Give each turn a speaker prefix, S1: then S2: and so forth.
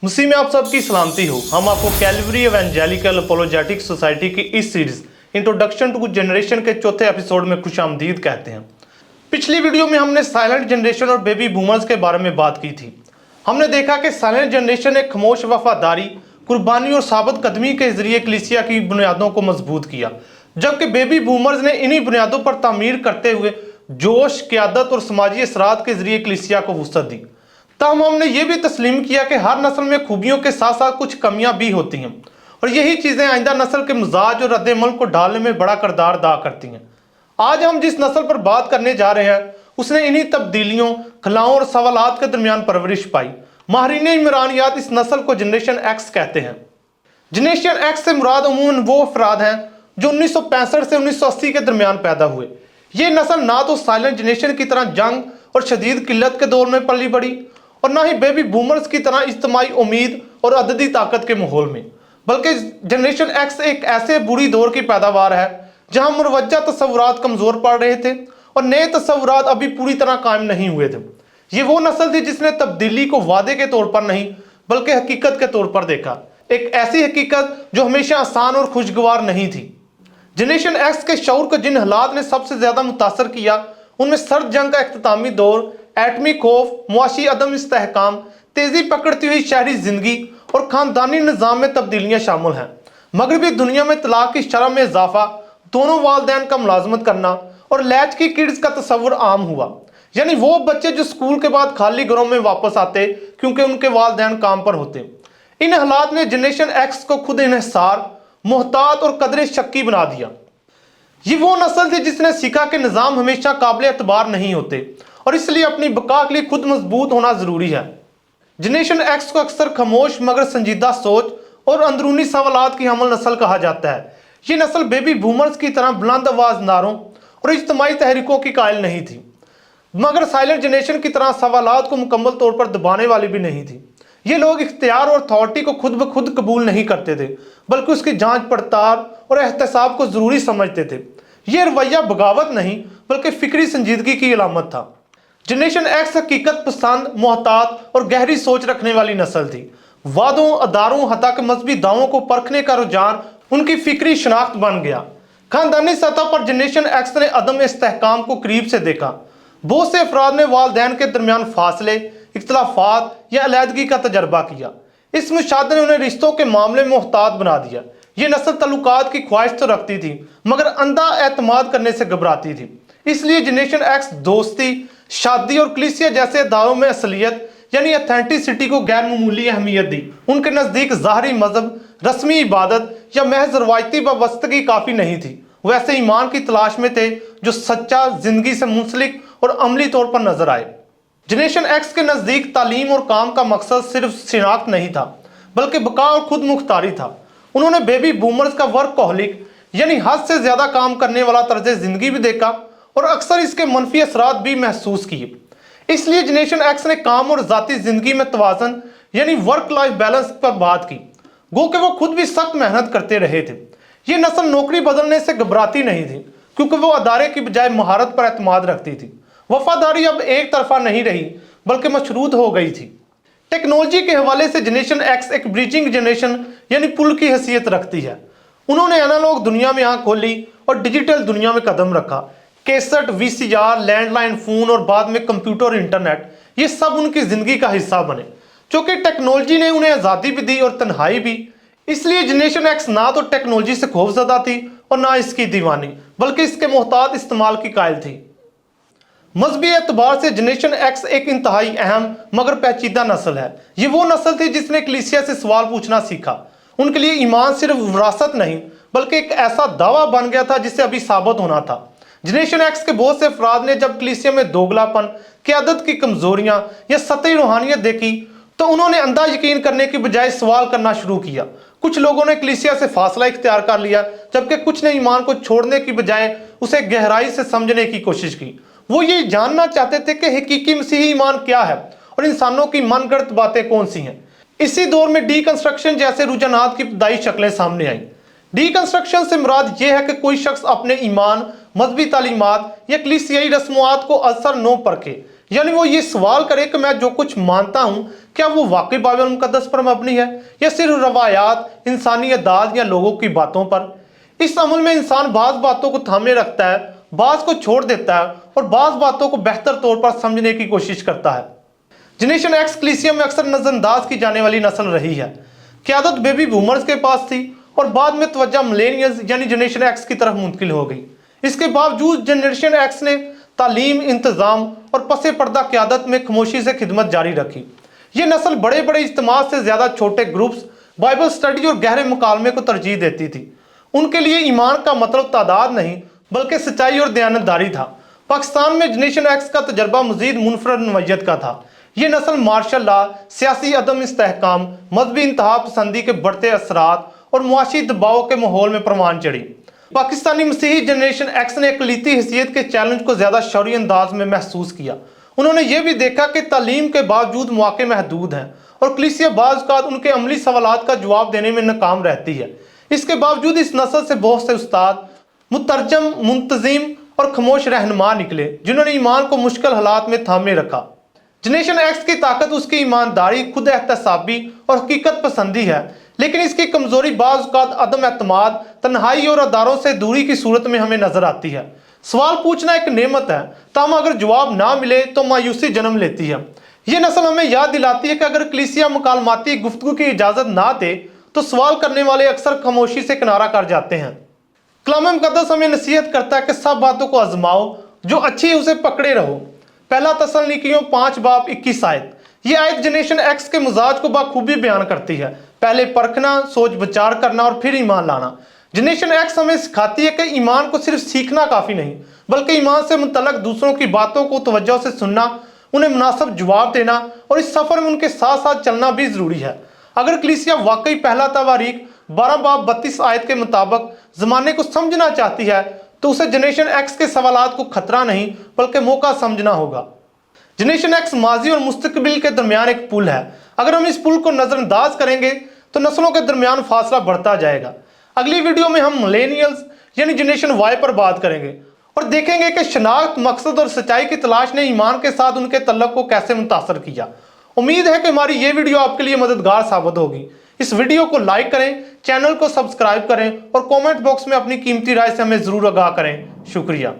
S1: मसीह में आप सबकी सलामती हो। हम आपको कैलवरी एवेंजेलिकल अपोलोजेटिक सोसाइटी की इस सीरीज इंट्रोडक्शन टू जनरेशन के चौथे एपिसोड में खुशामदीद कहते हैं। पिछली वीडियो में हमने साइलेंट जनरेशन और बेबी बूमर्स के बारे में बात की थी। हमने देखा कि साइलेंट जनरेशन ने खामोश वफादारी, कुर्बानी और साबित कदमी के जरिए कलीसिया की बुनियादों को मजबूत किया, जबकि बेबी बूमर्स ने इन्हीं बुनियादों पर तामीर करते हुए जोश, क़यादत और समाजी असरात के जरिए कलीसिया को वुसअत दी। तब हमने ये भी तस्लीम किया कि हर नस्ल में खूबियों के साथ साथ कुछ कमियां भी होती हैं और यही चीज़ें आइंदा नस्ल के मिजाज और रद्द-ए-अमल को ढालने में बड़ा किरदार अदा करती हैं। आज हम जिस नस्ल पर बात करने जा रहे हैं उसने इन्हीं तब्दीलियों, खलाओं और सवालात के दरमियान परवरिश पाई। माहिरीन इमरानियात इस नस्ल को जनरेशन एक्स कहते हैं। जनरेशन एक्स से मुराद अमूमन वो अफराद हैं जो 1965 से 1980 के दरमियान पैदा हुए। ये नस्ल ना तो साइलेंट जनरेशन की तरह जंग और शदीद किल्लत के दौर में पली बड़ी और ना ही बेबी बूमर्स की तरह इज्तिमाई उम्मीद और अददी ताकत के माहौल में, बल्कि जनरेशन एक्स एक ऐसे बुरी दौर की पैदावार है जहां मुरवज्जा तस्वुरात कमज़ोर पड़ रहे थे और नए तस्वुरात अभी पूरी तरह कायम नहीं हुए थे। ये वो नस्ल थी जिसने तब्दीली को वादे के तौर पर नहीं बल्कि हकीकत के तौर पर देखा, एक ऐसी हकीकत जो हमेशा आसान और खुशगवार नहीं थी। जनरेशन एक्स के शऊर को जिन हालात ने सबसे ज़्यादा मुतासर किया उनमें सर्द जंग का इख्तितामी दौर, एटमी खौफ, मुआशी अदम इस्तेहकाम, तेज़ी पकड़ती हुई शहरी ज़िंदगी और ख़ानदानी निज़ाम में तब्दीलियाँ शामिल हैं। मगरबी दुनिया में तलाक की शरह में इजाफा, दोनों वालदैन का मुलाजमत करना और लैच की किड्स का तस्वुर आम हुआ, यानी वो बच्चे जो स्कूल के बाद खाली घरों में वापस आते क्योंकि उनके वालदैन काम पर होते। इन हालात ने जनरेशन एक्स को खुद इन्हिसार, मोहतात और कदरे शक्की बना दिया। ये वो नस्ल थी जिसने सीखा कि निज़ाम हमेशा काबिल एतबार नहीं होते और इसलिए अपनी बका के लिए खुद मजबूत होना ज़रूरी है। जनरेशन एक्स को अक्सर खामोश मगर संजीदा सोच और अंदरूनी सवालात की हमल नस्ल कहा जाता है। ये नस्ल बेबी बूमर्स की तरह बुलंद आवाज़ नारों और इज्तिमाई तहरीकों की कायल नहीं थी, मगर साइलेंट जनरेशन की तरह सवालात को मुकम्मल तौर पर दबाने वाली भी नहीं थी। ये लोग इख्तियार और अथॉरिटी को खुद ब खुद कबूल नहीं करते थे बल्कि उसकी जांच पड़ताल और एहतसाब को ज़रूरी समझते थे। ये रवैया बगावत नहीं बल्कि फ़िक्री संजीदगी की अलामत था। जनरेशन एक्स हकीकत पसंद, मोहतात और गहरी सोच रखने वाली नस्ल थी। वादों, अदारों, हत्ता के मजहबी दावों को परखने का रुझान उनकी फ़िक्री शनाख्त बन गया। ख़ानदानी सतह पर जनरेशन एक्स ने अदम इस्तेहकाम को करीब से देखा। बहुत से अफराद ने वालदैन के दरमियान फासले, इख्तलाफात या अलहदगी का तजर्बा किया। इस मुशाहदे ने उन्हें रिश्तों के मामले में मोहतात बना दिया। ये नस्ल तल्लुकात की ख्वाहिश तो रखती थी मगर अंधा एतमाद करने से घबराती थी। इसलिए जनरेशन एक्स दोस्ती, शादी और कलीसिया जैसे दावों में असलियत यानी ऑथेंटिसिटी को गैर मामूली अहमियत दी। उनके नज़दीक ज़ाहरी मजहब, रस्मी इबादत या महज रवायती वाबस्तगी काफ़ी नहीं थी। वो ऐसे ईमान की तलाश में थे जो सच्चा, ज़िंदगी से मुंसलिक और अमली तौर पर नजर आए। जनरेशन एक्स के नज़दीक तालीम और काम का मकसद सिर्फ शिनाख्त नहीं था बल्कि बका और खुद मुख्तारी था। उन्होंने बेबी बूमर्स का वर्कहोलिक यानी हद से ज़्यादा काम करने वाला तर्ज ज़िंदगी भी देखा और अक्सर इसके मनफी असरात भी महसूस किए। इसलिए जनरेशन एक्स ने काम और ज़ाती ज़िंदगी में तवाज़न यानी वर्क लाइफ बैलेंस पर बात की, गो कि वो खुद भी सख्त मेहनत करते रहे थे। ये नस्ल नौकरी बदलने से घबराती नहीं थी क्योंकि वो अदारे की बजाय महारत पर एतमाद रखती थी। वफादारी अब एक तरफा नहीं रही बल्कि मशरूत हो गई थी। टेक्नोलॉजी के हवाले से जनरेशन एक्स एक ब्रिजिंग जनरेशन यानी पुल की हैसियत रखती है। उन्होंने एनालॉग दुनिया में आँख खोली और डिजिटल दुनिया में कदम रखा। कैसेट, वीसीआर, लैंडलाइन फ़ोन और बाद में कंप्यूटर और इंटरनेट, ये सब उनकी ज़िंदगी का हिस्सा बने। चूँकि टेक्नोलॉजी ने उन्हें आज़ादी भी दी और तन्हाई भी, इसलिए जनरेशन एक्स ना तो टेक्नोलॉजी से खौफज़दा थी और ना इसकी दीवानी बल्कि इसके मोहतात इस्तेमाल की कायल थी। मजहबी एतबार से जनरेशन एक्स एक इंतहाई अहम मगर पेचीदा नस्ल है। ये वो नस्ल थी जिसने कलीसिया से सवाल पूछना सीखा। उनके लिए ईमान सिर्फ विरासत नहीं बल्कि एक ऐसा दावा बन गया था जिससे अभी साबित होना था। जनरेशन एक्स के बहुत से अफराद ने जब कलीसिया में दोगलापन, क़यादत की कमजोरियां या सतही रूहानियत देखी तो उन्होंने अंधा यकीन करने की बजाय सवाल करना शुरू किया। कुछ लोगों ने कलीसिया से फासला इख्तियार कर लिया जबकि कुछ ने ईमान को छोड़ने की बजाय उसे गहराई से समझने की कोशिश की। वो ये जानना चाहते थे कि हकीकी मसीही ईमान क्या है और इंसानों की मनगढ़ंत बातें कौन सी हैं। इसी दौर में डीकंस्ट्रक्शन जैसे रुझानात की इब्तदाई शक्लें सामने आईं। डीकंस्ट्रक्शन से मुराद यह है कि कोई शख्स अपने ईमान, मजहबी तालीमात या कलीसियाई रस्मुआत को असर न परखे, यानी वो ये सवाल करे कि मैं जो कुछ मानता हूं क्या वो वाकई बाइबल मुकद्दस पर मबनी है या सिर्फ रवायात, इंसानी अदाद या लोगों की बातों पर। इस अमल में इंसान बाज बातों को थामे रखता है, बाज को छोड़ देता है और बाज बातों को बेहतर तौर पर समझने की कोशिश करता है। जनरेशन एक्स कलीसिया में अक्सर नजरअंदाज की जाने वाली नस्ल रही है। क़यादत बेबी बूमर्स के पास थी और बाद में तवज्जो मिलेनियल्स यानी जनरेशन एक्स की तरफ मुंतकिल हो गई। इसके बावजूद जनरेशन एक्स ने तालीम, इंतज़ाम और पसे पर्दा क़यादत में खामोशी से खिदमत जारी रखी। ये नस्ल बड़े बड़े इज्तिमा से ज़्यादा छोटे ग्रुप्स, बाइबल स्टडी और गहरे मुकालमे को तरजीह देती थी। उनके लिए ईमान का मतलब तादाद नहीं बल्कि सच्चाई और दयानतदारी था। पाकिस्तान में जनरेशन एक्स का तजर्बा मजीद मुनफरद नौइयत का था। ये नस्ल मार्शल लॉ, सियासी अदम इस्तेहकाम, मजहबी इंतहा पसंदी के बढ़ते असरात और मुआशी दबाव के माहौल में परवान चढ़ी। पाकिस्तानी मसीही जनरेशन एक्स ने अक़लियती हैसियत के चैलेंज को ज़्यादा शौरी अंदाज में महसूस किया। उन्होंने ये भी देखा कि तालीम के बावजूद मौके महदूद हैं और कलीसिया बाज़ औक़ात उनके अमली सवालात का जवाब देने में नाकाम रहती है। इसके बावजूद इस नस्ल से बहुत से उस्ताद, मुतरजम, मुंतज़िम और खामोश रहनुमा निकले जिन्होंने ईमान को मुश्किल हालात में थामे रखा। जनरेशन एक्स की ताकत उसकी ईमानदारी, खुद एहतसाबी और हकीकत पसंदी है, लेकिन इसकी कमजोरी बाज़ औक़ात अदम एतमाद, तन्हाई और अदारों से दूरी की सूरत में हमें नजर आती है। सवाल पूछना एक नेमत है, ताहम अगर जवाब ना मिले तो मायूसी जन्म लेती है। ये नस्ल हमें याद दिलाती है कि अगर कलीसिया मुकालमाती गुफ्तगू की इजाज़त ना दे तो सवाल करने वाले अक्सर खामोशी से किनारा कर जाते हैं। कलाम मुकद्दस हमें नसीहत करता है कि सब बातों को आजमाओ, जो अच्छी है उसे पकड़े रहो। पहला तसल्लुनीकियों 5:21। ये आयत जनरेशन एक्स के मिजाज को बाखूबी बयान करती है। पहले परखना, सोच विचार करना और फिर ईमान लाना। जनरेशन एक्स हमें सिखाती है कि ईमान को सिर्फ सीखना काफ़ी नहीं बल्कि ईमान से मुतल्लक दूसरों की बातों को तवज्जो से सुनना, उन्हें मुनासिब जवाब देना और इस सफ़र में उनके साथ साथ चलना भी ज़रूरी है। अगर कलीसिया वाकई पहला तवारीख 12:32 के मुताबिक ज़माने को समझना चाहती है तो उसे जनरेशन एक्स के सवालात को खतरा नहीं बल्कि मौका समझना होगा। जनरेशन एक्स माजी और मुस्तकबिल के दरमियान एक पुल है। अगर हम इस पुल को नज़रअंदाज करेंगे तो नस्लों के दरमियान फासला बढ़ता जाएगा। अगली वीडियो में हम मिलेनियल्स यानी जनरेशन वाई पर बात करेंगे और देखेंगे कि शनाख्त, मकसद और सच्चाई की तलाश ने ईमान के साथ उनके तल्लुक़ को कैसे मुतासर किया। उम्मीद है कि हमारी ये वीडियो आपके लिए मददगार साबित होगी। इस वीडियो को लाइक करें, चैनल को सब्सक्राइब करें और कमेंट बॉक्स में अपनी कीमती राय से हमें ज़रूर आगाह करें। शुक्रिया।